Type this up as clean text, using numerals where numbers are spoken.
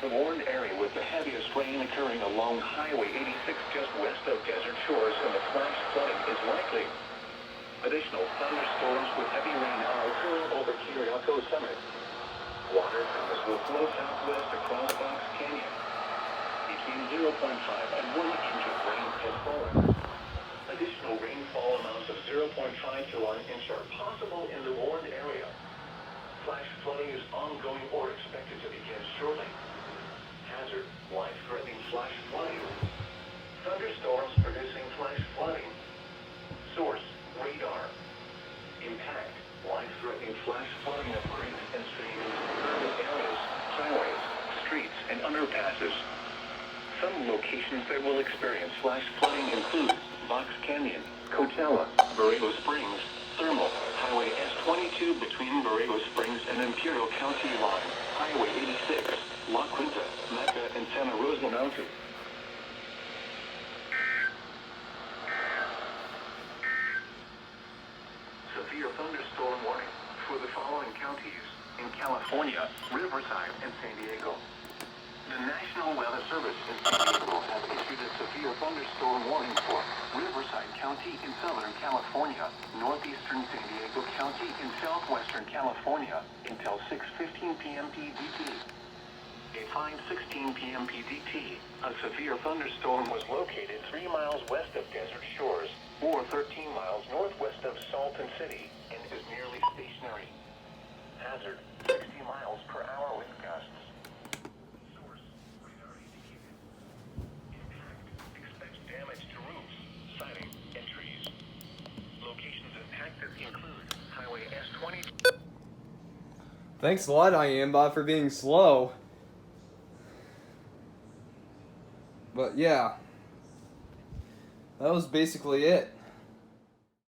The warned area with the heaviest rain occurring along Highway 86 just west of Desert Shores, and the flash flooding is likely. Additional thunderstorms with heavy rain are occurring over Kiriako Summit. Water will flow southwest across Fox Canyon. Between 0.5 and 1 inch of rain has fallen. Additional rainfall amounts of 0.5 to 1 inch are possible in the warned area. Flash flooding is ongoing or expected to begin shortly. Hazard, life-threatening flash flooding. Thunderstorms producing flash flooding. Source, radar. Impact, life-threatening flash flooding of creeks and streams, urban areas, highways, streets, and underpasses. Some locations that will experience flash flooding include Fox Canyon, Coachella, Borrego Springs, Thermal, Highway S22 between Borrego Springs and Imperial County line, Highway 86, La Quinta, Mecca, and Santa Rosa Mountain. Severe thunderstorm warning for the following counties in California, Riverside, and San Diego. The National Weather Service in San Diego has issued a severe thunderstorm warning for Riverside County in Southern California, Northeastern San Diego County in Southwestern California until 6:15 p.m. PDT. At 5:16 p.m. PDT, a severe thunderstorm was located 3 miles west of Desert Shores, or 13 miles northwest of Salton City, and is nearly stationary. Hazard, 60 miles per hour wind gusts. Source, radar indicated. Impact, expects damage to roofs, siding, and trees. Locations impacted include Highway S22. Thanks a lot, Iambot, for being slow. But yeah, that was basically it.